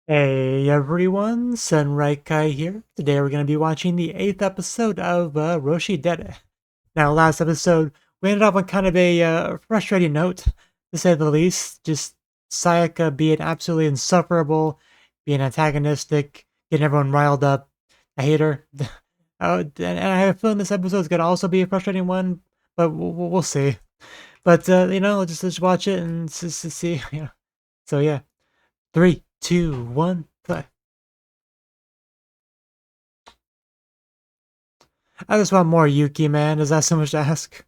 Hey everyone, Sunrai Kai here. Today we're going to be watching the 8th episode of Roshi Dere. Now, last episode, we ended up on kind of a frustrating note, to say the least. Just Sayaka being absolutely insufferable, being antagonistic, getting everyone riled up. I hate her. And I have a feeling this episode is going to also be a frustrating one, but we'll see. But, let's just watch it and see. So, yeah. 3, 2, 1, play. I just want more Yuki, man. Is that so much to ask?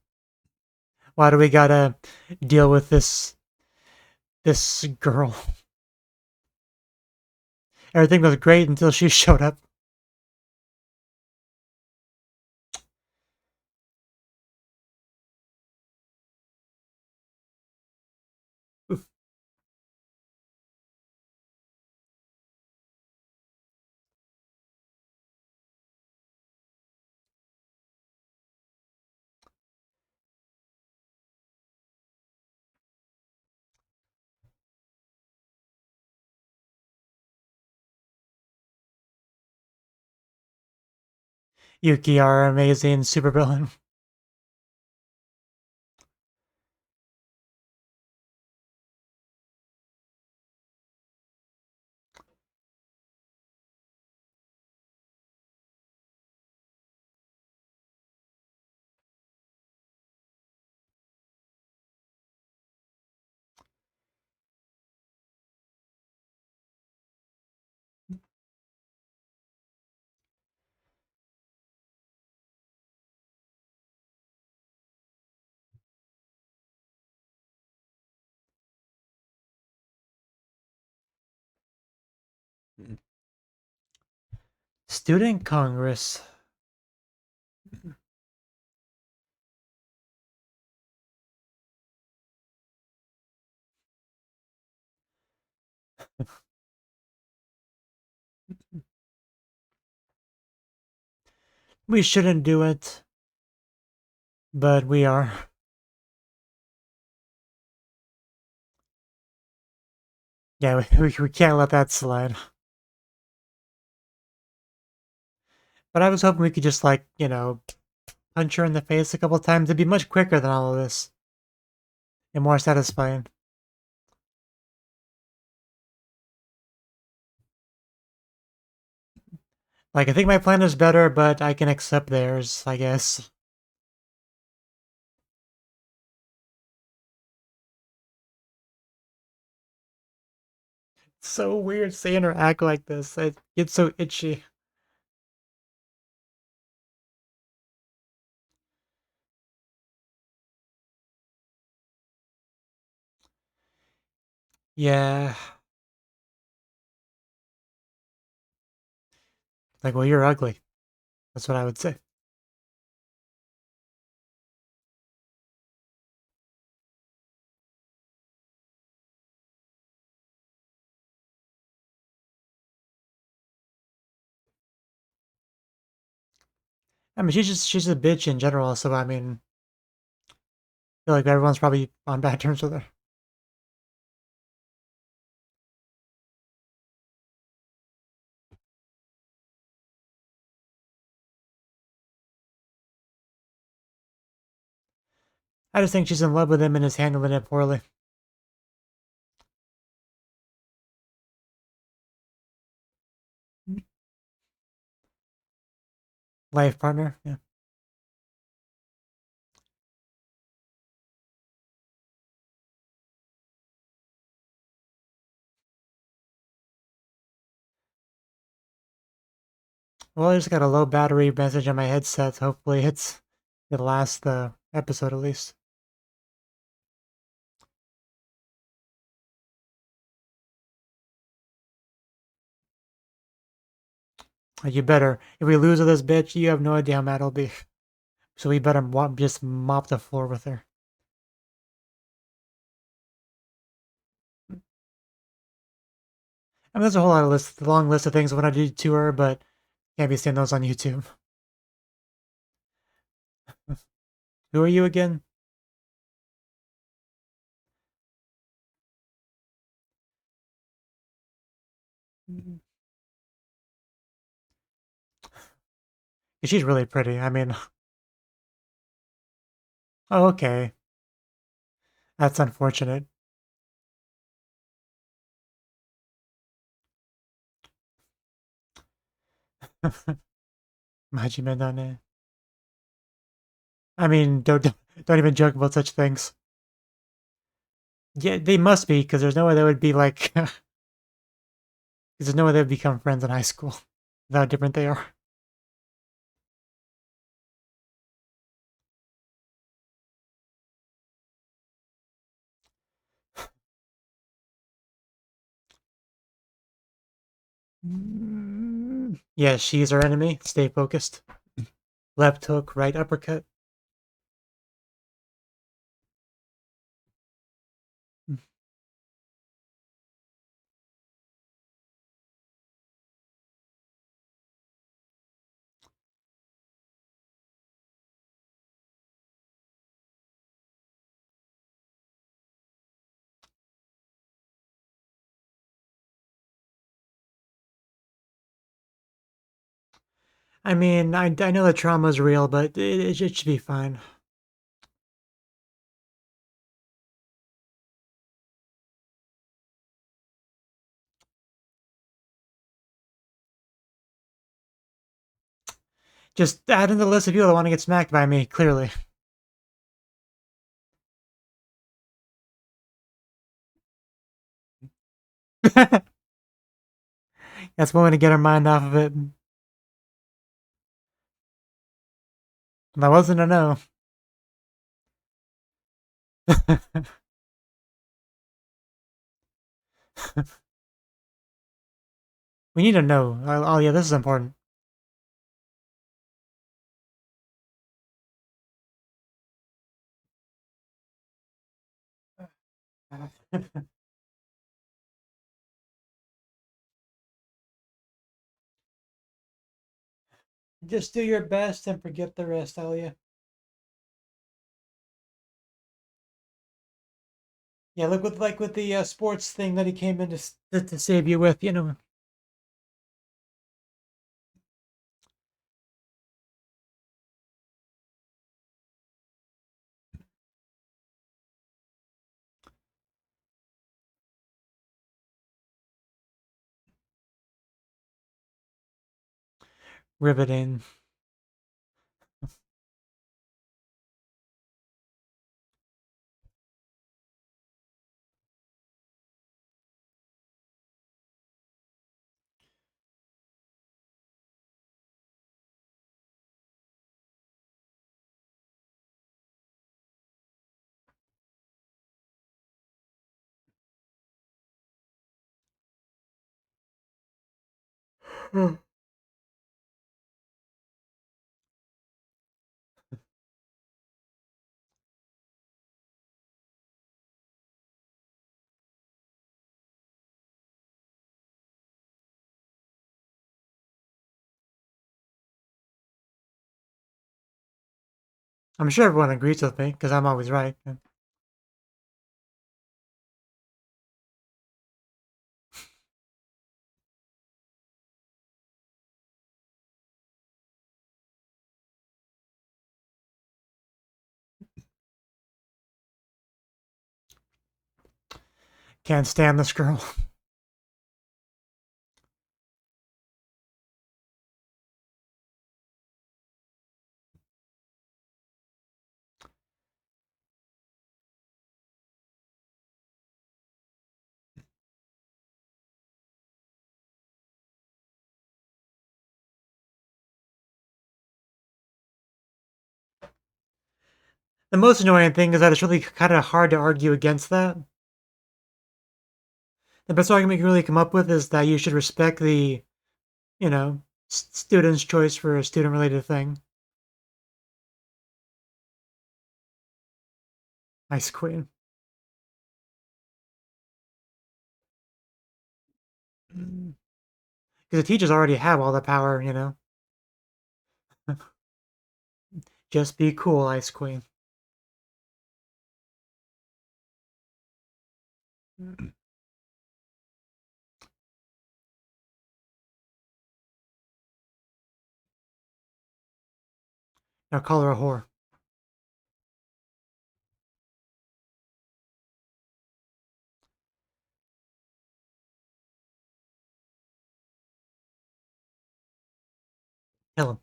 Why do we gotta deal with this girl? Everything was great until she showed up. Oof. Yuki, our amazing supervillain. Student Congress. We shouldn't do it, but we are. Yeah, we can't let that slide. But I was hoping we could just, like, punch her in the face a couple times. It'd be much quicker than all of this and more satisfying. Like, I think my plan is better, but I can accept theirs, I guess. It's so weird seeing her act like this. It gets so itchy. Yeah. Like, well, you're ugly. That's what I would say. I mean, she's a bitch in general, so I mean, I feel like everyone's probably on bad terms with her. I just think she's in love with him and is handling it poorly. Life partner, yeah. Well, I just got a low battery message on my headset. Hopefully, it lasts the episode at least. You better. If we lose to this bitch, you have no idea how mad I'll be. So we better just mop the floor with her. I mean, there's a whole lot of long list of things I want to do to her, but can't be seeing those on YouTube. Who are you again? She's really pretty. I mean, oh, okay. That's unfortunate. Majime dane. I mean, don't even joke about such things. Yeah, they must be, because there's no way they would be like, because there's no way they would become friends in high school. How different they are. Yeah, she's our enemy. Stay focused. Left hook, right uppercut. I mean, I know the trauma's real, but it should be fine. Just add in the list of people that want to get smacked by me, clearly. That's one way to get our mind off of it. That wasn't a no. We need to know. Oh, yeah, this is important. Just do your best and forget the rest, Alya. Yeah, look with like with the sports thing that he came in to save you with, you know. Riveting. I'm sure everyone agrees with me because I'm always right. Can't stand this girl. The most annoying thing is that it's really kind of hard to argue against that. The best argument you can really come up with is that you should respect the, you know, student's choice for a student-related thing. Ice Queen. Because the teachers already have all the power, you know. Just be cool, Ice Queen. Now call her a whore. Kill him.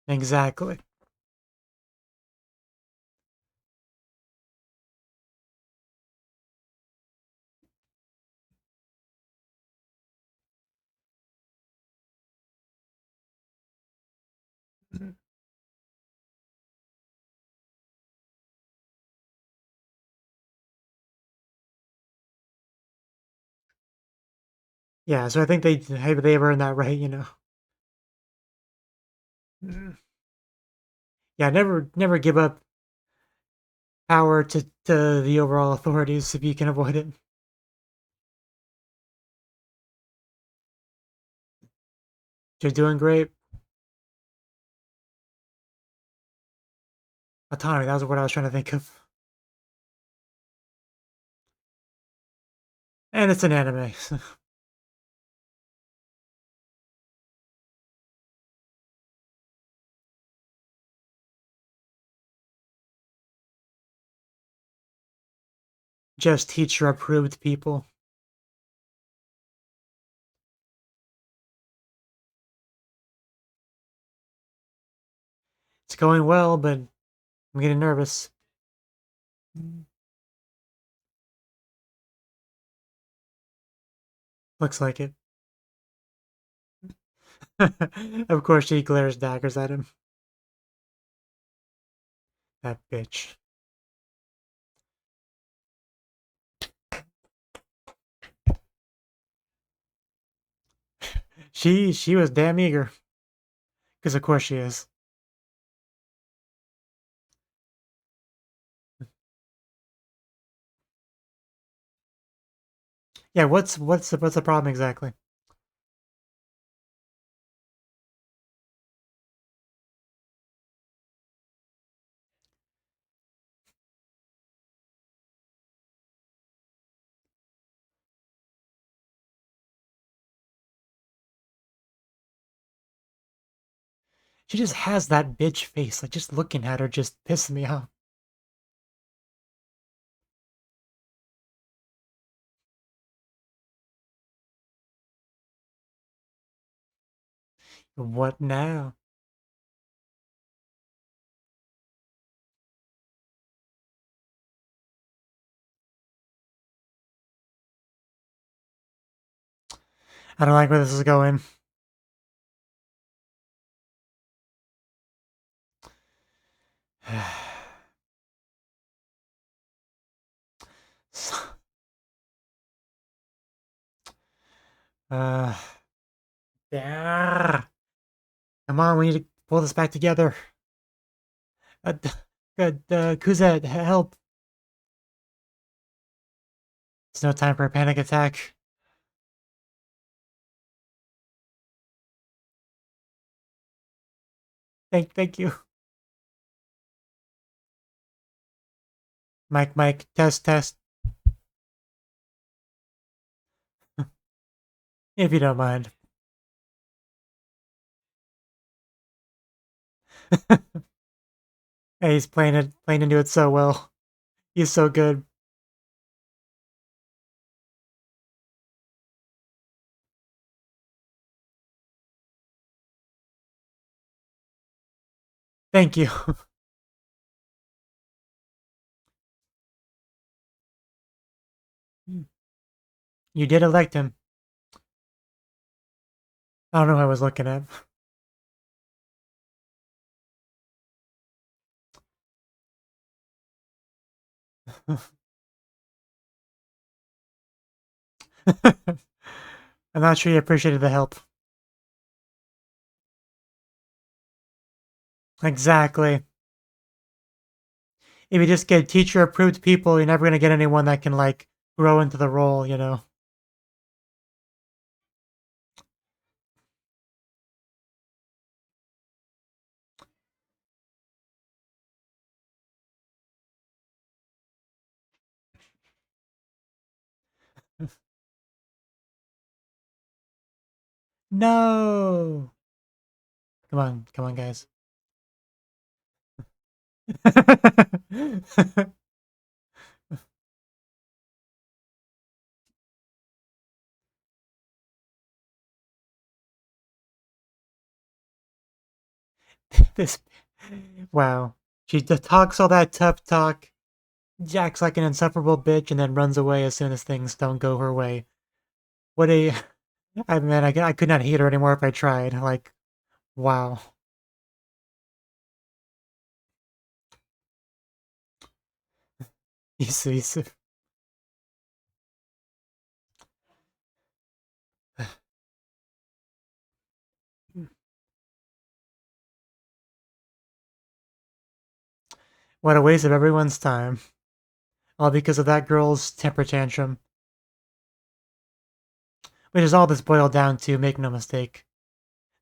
Exactly. Yeah, so I think they've earned that right, you know. Yeah, never give up power to the overall authorities if you can avoid it. You're doing great. Autonomy, that was what I was trying to think of. And it's an anime. Just teacher approved people. It's going well, but I'm getting nervous. Looks like it. Of course, she glares daggers at him. That bitch. She was damn eager. Because of course she is. Yeah, what's the problem exactly? She just has that bitch face. Like just looking at her just pisses me off. What now? I don't like where this is going. uh, yeah. Come on, we need to pull this back together. Good, Kuza, help. It's no time for a panic attack. Thank you. Mike, test. If you don't mind. Hey, he's playing into it so well. He's so good. Thank you. You did elect him. I don't know who I was looking at. I'm not sure he appreciated the help. Exactly. If you just get teacher approved people, you're never gonna get anyone that can like grow into the role, you know. No! Come on, guys. This, wow. She talks all that tough talk, acts like an insufferable bitch, and then runs away as soon as things don't go her way. What a, I mean, I could not hate her anymore if I tried. Like, wow. Isu. What a waste of everyone's time. All because of that girl's temper tantrum. Which is all this boiled down to, make no mistake.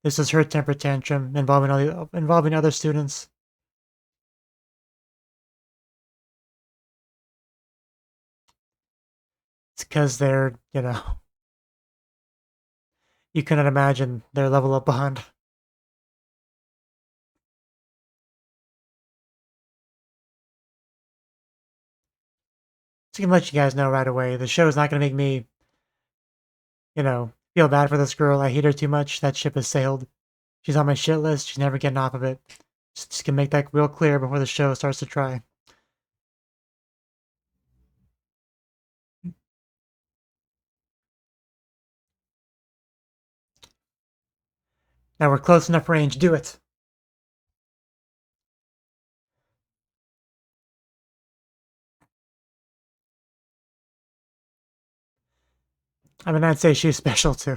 This was her temper tantrum involving other students. It's because they're, you cannot imagine their level of bond. So I can let you guys know right away, the show is not going to make me, feel bad for this girl. I hate her too much. That ship has sailed. She's on my shit list. She's never getting off of it. Just gonna make that real clear before the show starts to try. Now we're close enough range. Do it. I mean, I'd say she's special too.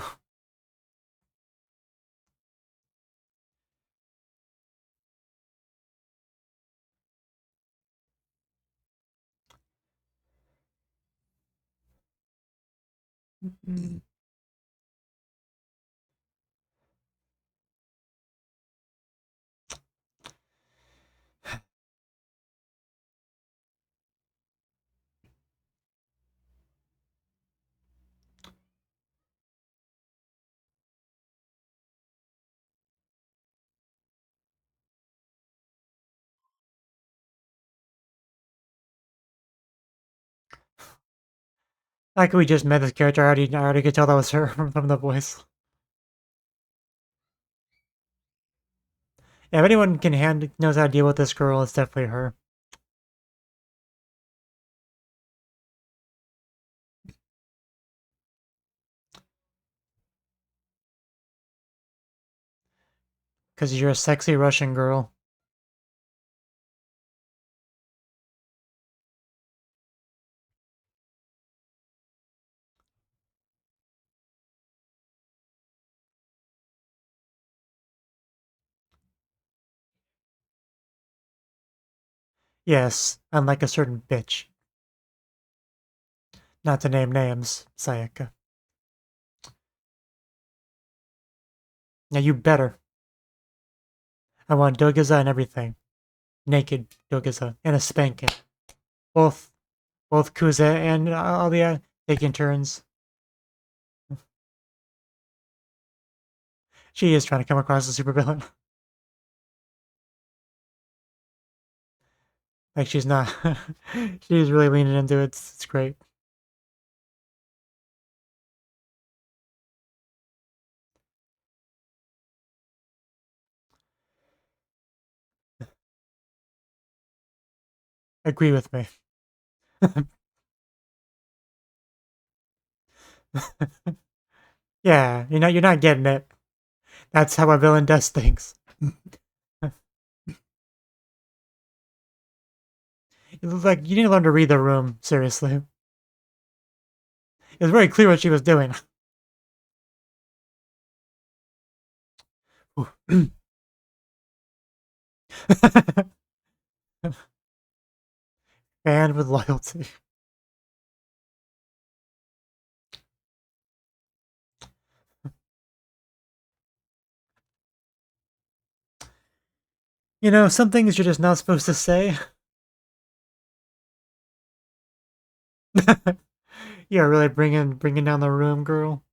Like we just met this character, I already could tell that was her from the voice. Yeah, if anyone knows how to deal with this girl, it's definitely her. Because you're a sexy Russian girl. Yes, unlike a certain bitch. Not to name names, Sayaka. Now you better. I want Dogaza and everything. Naked Dogaza and a spanking. Both, both Kuze and Alya taking turns. She is trying to come across as a supervillain. Like she's not. She's really leaning into it. It's great. Agree with me. Yeah, you're not getting it. That's how a villain does things. It looks like you need to learn to read the room, seriously. It was very clear what she was doing. And with loyalty. Some things you're just not supposed to say. You're really bringing down the room, girl.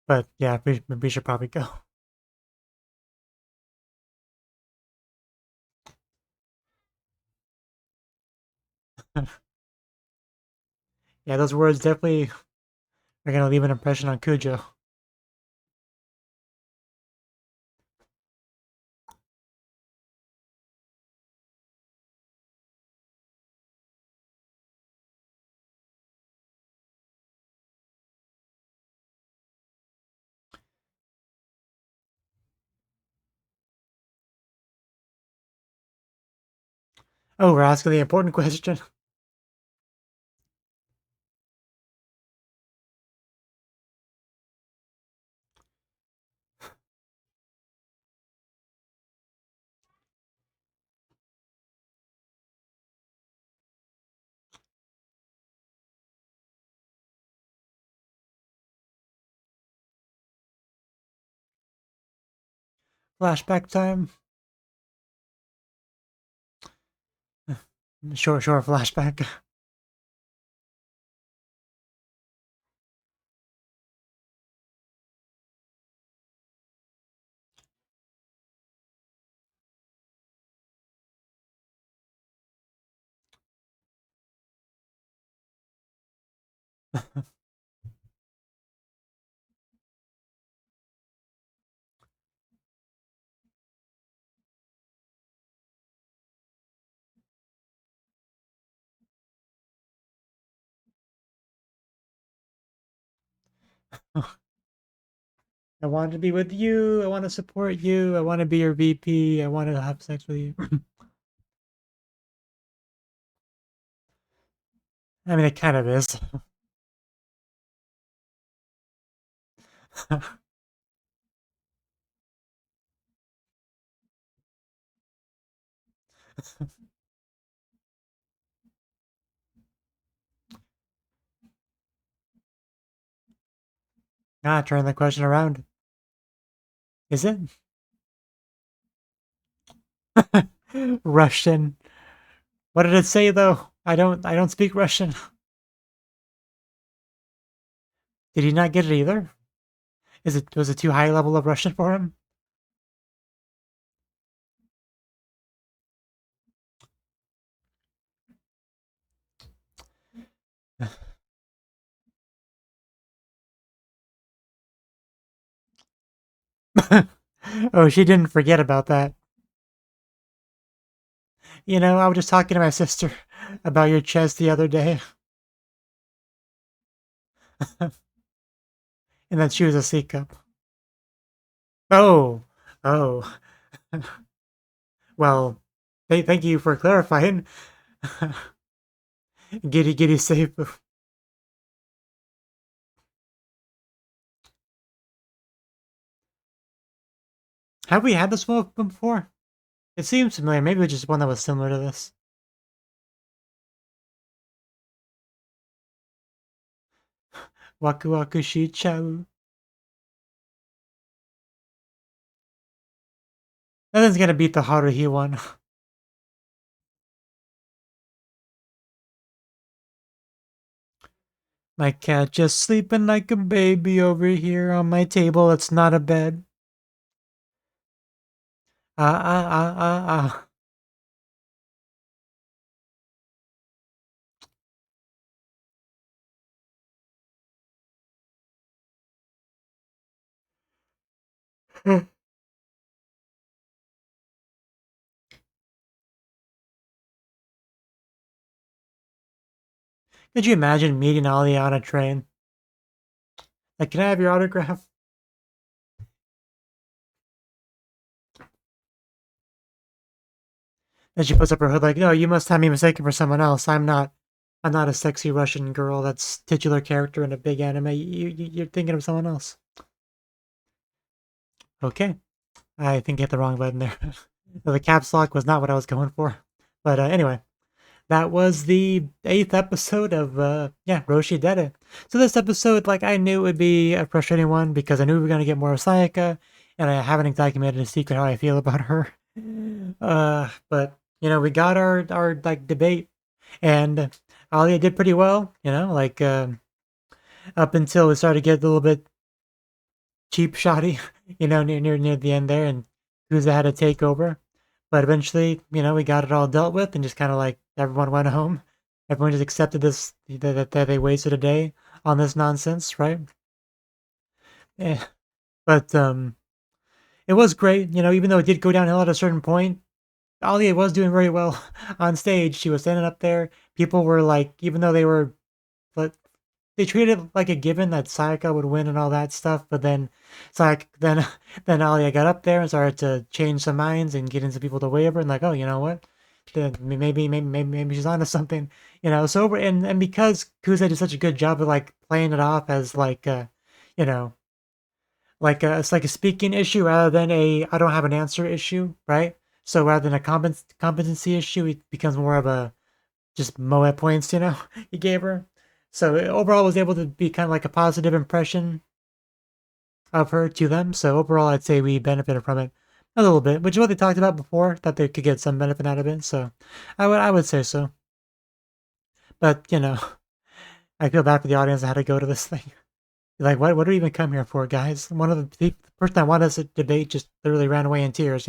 But yeah, we should probably go. Yeah, those words definitely are gonna leave an impression on Cujo. Oh, we're asking the important question. Flashback time. Sure, flashback. I want to be with you. I want to support you. I want to be your VP. I want to have sex with you. I mean, it kind of is. Turn the question around. Is it? Russian. What did it say though? I don't speak Russian. Did he not get it either? Was it too high level of Russian for him? Oh, she didn't forget about that. You know, I was just talking to my sister about your chest the other day, and then she was a C cup. Oh, oh. Well, thank you for clarifying. Giddy safe. Have we had this one before? It seems familiar. Maybe it was just one that was similar to this. Waku waku shichau. Nothing's gonna beat the Haruhi one. My cat just sleeping like a baby over here on my table. It's not a bed. Ah ah ah ah ah. Could you imagine meeting Alya on a train? Like, can I have your autograph? And she puts up her hood like, no, you must have me mistaken for someone else. I'm not a sexy Russian girl that's titular character in a big anime. You're thinking of someone else. Okay. I think I hit the wrong button there. The caps lock was not what I was going for. But anyway, that was the 8th episode of, yeah, Roshi Dede. So this episode, like, I knew it would be a frustrating one because I knew we were going to get more of Sayaka, and I haven't exactly made it a secret how I feel about her. But, you know, we got our like, debate, and Alya did pretty well, like up until it started to get a little bit cheap shoddy, near the end there, and Kuza had to take over. But eventually, we got it all dealt with, and just kind of like everyone went home. Everyone just accepted this that they wasted a day on this nonsense, right? Yeah. But it was great, even though it did go downhill at a certain point. Alia was doing very well on stage. She was standing up there. People were like, even though they were, but they treated it like a given that Sayaka would win and all that stuff. But then, then then Alia got up there and started to change some minds and getting some people to waver and like, oh, you know what? Then maybe she's onto something, So and because Kuze did such a good job of like playing it off as like, you know, it's like a speaking issue rather than a I don't have an answer issue, right? So rather than a competency issue, it becomes more of a just moe points, he gave her. So overall, was able to be kind of like a positive impression of her to them. So overall, I'd say we benefited from it a little bit, which is what they talked about before, that they could get some benefit out of it. So I would say so. But I feel bad for the audience that had to go to this thing. Like, what do we even come here for, guys? One of the person that wanted us to debate just literally ran away in tears,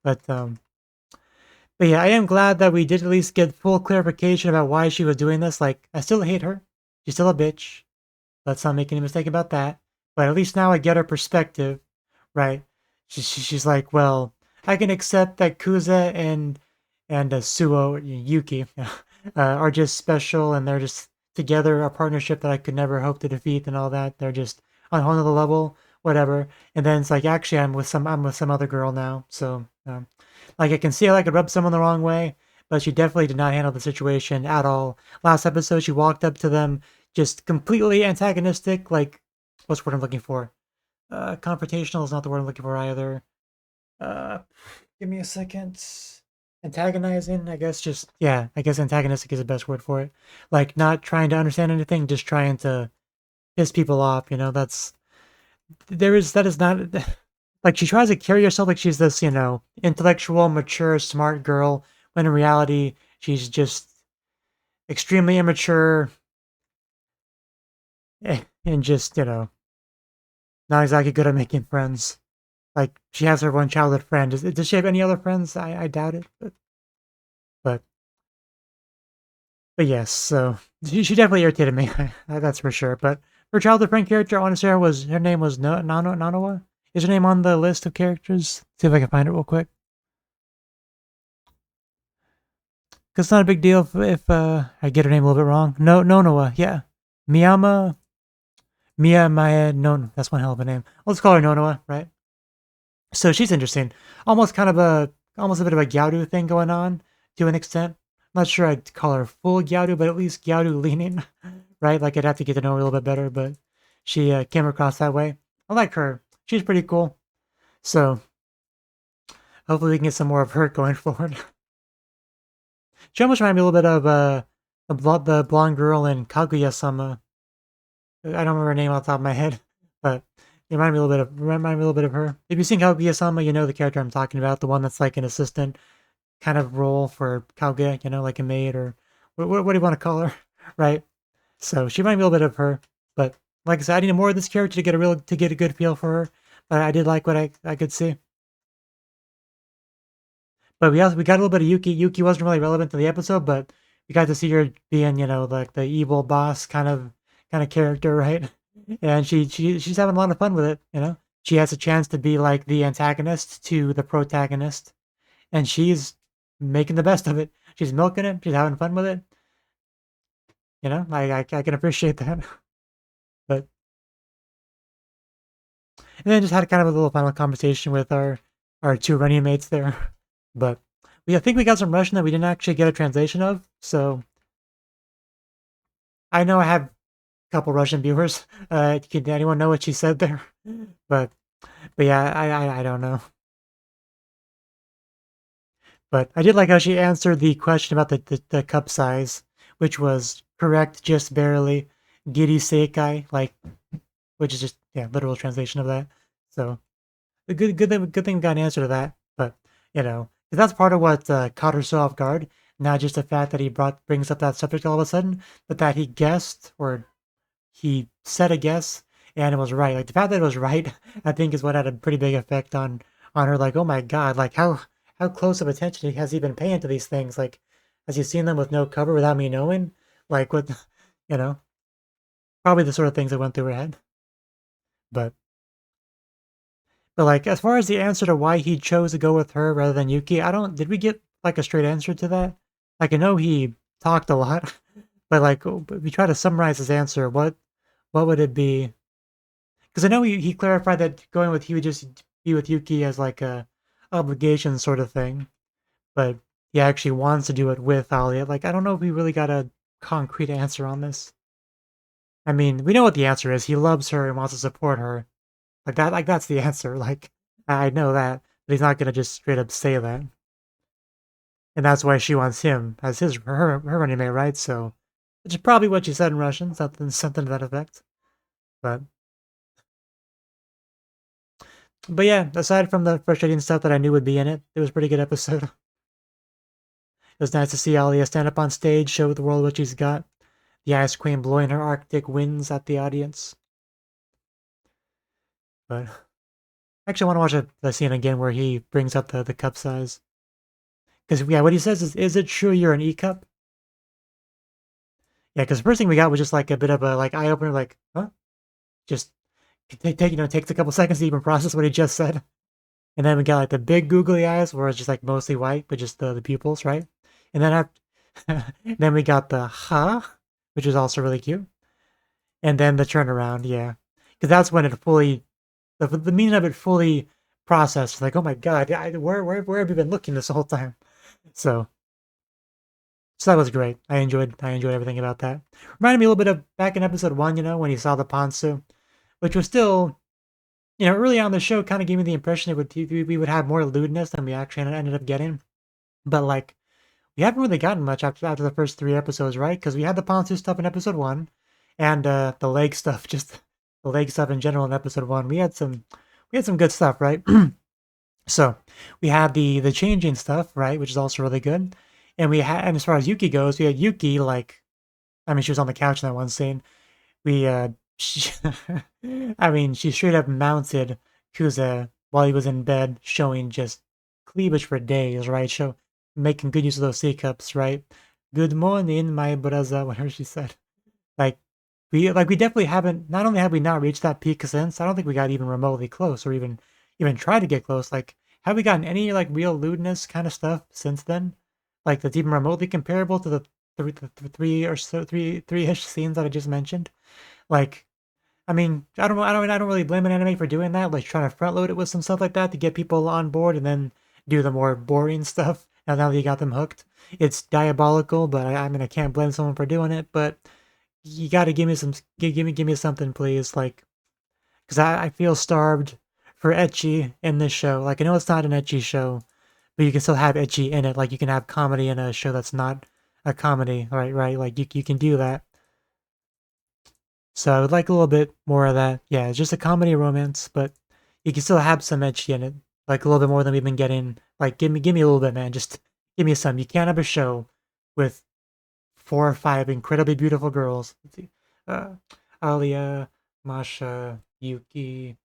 But but yeah, I am glad that we did at least get full clarification about why she was doing this. Like, I still hate her. She's still a bitch. Let's not make any mistake about that. But at least now I get her perspective, right? She's like, well, I can accept that Kuza and Suo Yuki are just special, and they're just together a partnership that I could never hope to defeat, and all that. They're just on a whole other level, whatever. And then it's like, actually, I'm with some other girl now, so like I can see how I could rub someone the wrong way, but she definitely did not handle the situation at all. Last episode, she walked up to them just completely antagonistic. Like, what's the word I'm looking for? Confrontational is not the word I'm looking for either. Uh, Give me a second. Antagonizing, I guess. Just yeah, I guess antagonistic is the best word for it. Like not trying to understand anything, just trying to piss people off. That is not like she tries to carry herself like she's this, intellectual, mature, smart girl, when in reality she's just extremely immature and just, not exactly good at making friends. Like she has her one childhood friend. Does she have any other friends? I doubt it, but but yes. So she definitely irritated me. That's for sure. But her childhood friend character, I want to say her name was Nanowa. Is her name on the list of characters? See if I can find it real quick. Cause it's not a big deal if I get her name a little bit wrong. No, Nonoa, yeah. Maya, no, that's one hell of a name. Let's call her Nonoa, right? So she's interesting. Almost a bit of a Gyaru thing going on to an extent. I'm not sure I'd call her full Gyaru, but at least Gyaru leaning, right? Like I'd have to get to know her a little bit better, but she came across that way. I like her. She's pretty cool. So hopefully we can get some more of her going forward. She almost reminded me a little bit of the blonde girl in Kaguya-sama. I don't remember her name off the top of my head, but it reminded me a little bit of her. If you've seen Kaguya-sama, you know the character I'm talking about, the one that's like an assistant kind of role for Kaguya, like a maid or what do you want to call her, right? So she reminded me a little bit of her, but like I said, I needed more of this character to get a good feel for her. But I did like what I could see. But we got a little bit of Yuki. Yuki wasn't really relevant to the episode, but we got to see her being, like the evil boss kind of character, right? And she's having a lot of fun with it. She has a chance to be like the antagonist to the protagonist, and she's making the best of it. She's milking it. She's having fun with it. I can appreciate that. But and then just had kind of a little final conversation with our two running mates there. But I think we got some Russian that we didn't actually get a translation of. So I know I have a couple Russian viewers. Can anyone know what she said there? But yeah, I don't know. But I did like how she answered the question about the cup size, which was correct just barely. Giri Seikai, like, which is just literal translation of that. So good thing we got an answer to that. But 'cause that's part of what caught her so off guard. Not just the fact that he brings up that subject all of a sudden, but that he guessed or he said a guess and it was right. Like the fact that it was right, I think is what had a pretty big effect on her. Like, oh my god, like how close of attention has he been paying to these things? Like, has he seen them with no cover without me knowing? Like, what, you know, probably the sort of things that went through her head. But like as far as the answer to why he chose to go with her rather than Yuki, I don't. Did we get like a straight answer to that? Like I know he talked a lot, but like if we try to summarize his answer, what would it be? Because I know he clarified that going with he would just be with Yuki as like a obligation sort of thing, but he actually wants to do it with Alya. Like I don't know if we really got a concrete answer on this. I mean, we know what the answer is. He loves her and wants to support her. Like that. Like that's the answer. Like I know that, but he's not gonna just straight up say that. And that's why she wants him as her running mate, right? So, which is probably what she said in Russian, something to that effect. But yeah, aside from the frustrating stuff that I knew would be in it, it was a pretty good episode. It was nice to see Alya stand up on stage, show the world what she's got. The Ice Queen blowing her Arctic winds at the audience. But I actually want to watch the scene again where he brings up the cup size. Because yeah, what he says is it true you're an E cup? Yeah, because the first thing we got was just like a bit of a like eye opener, like huh? Just takes a couple seconds to even process what he just said. And then we got like the big googly eyes where it's just like mostly white, but just the pupils, right? And then after, then we got the ha, which is also really cute. And then the turnaround, yeah. Because that's when it fully, the meaning of it fully processed. Like, oh my god, where have you been looking this whole time? So, that was great. I enjoyed everything about that. Reminded me a little bit of back in episode 1, when he saw the Ponsu, which was still, early on the show kind of gave me the impression we would have more lewdness than we actually ended up getting. But like, we haven't really gotten much after the first 3 episodes, right? Because we had the Ponsu stuff in episode 1, and the leg stuff, just the leg stuff in general in episode 1. We had some good stuff, right? So we had the changing stuff, right, which is also really good. And as far as Yuki goes, we had Yuki like, I mean, she was on the couch in that one scene. We she, I mean, she straight up mounted Kuza while he was in bed, showing just cleavage for days, right? Making good use of those C cups, right? Good morning, my brother, whatever she said. Like we definitely haven't. Not only have we not reached that peak since, I don't think we got even remotely close, or even tried to get close. Like, have we gotten any like real lewdness kind of stuff since then? Like that's even remotely comparable to the three or so three-ish scenes that I just mentioned. Like, I mean, I don't really blame an anime for doing that, like trying to front load it with some stuff like that to get people on board, and then do the more boring stuff. Now that you got them hooked, it's diabolical. But I mean, I can't blame someone for doing it. But you got to give me give me something, please. Like, because I feel starved for ecchi in this show. Like, I know it's not an ecchi show, but you can still have ecchi in it. Like, you can have comedy in a show that's not a comedy, right? Right? Like, you can do that. So I would like a little bit more of that. Yeah, it's just a comedy romance, but you can still have some ecchi in it. Like a little bit more than we've been getting. Like, give me a little bit, man. Just give me some. You can't have a show with 4 or 5 incredibly beautiful girls. Let's see. Uh, Alia, Masha, Yuki.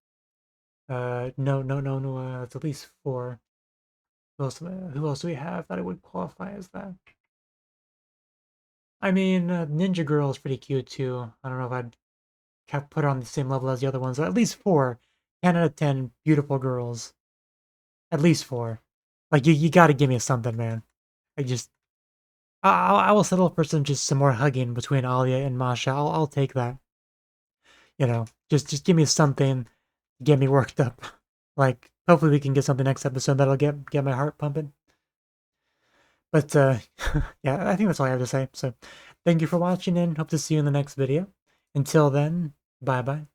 No. It's at least 4. Who else do we have that would qualify as that? I mean, Ninja Girl is pretty cute too. I don't know if I'd put her on the same level as the other ones. But at least 4, 10 out of 10 beautiful girls. At least 4. Like you got to give me something, man. I just I will settle for some more hugging between Alia and Masha. I'll take that. Just give me something to get me worked up. Like hopefully we can get something next episode that'll get my heart pumping. But yeah, I think that's all I have to say. So thank you for watching and hope to see you in the next video. Until then, bye bye.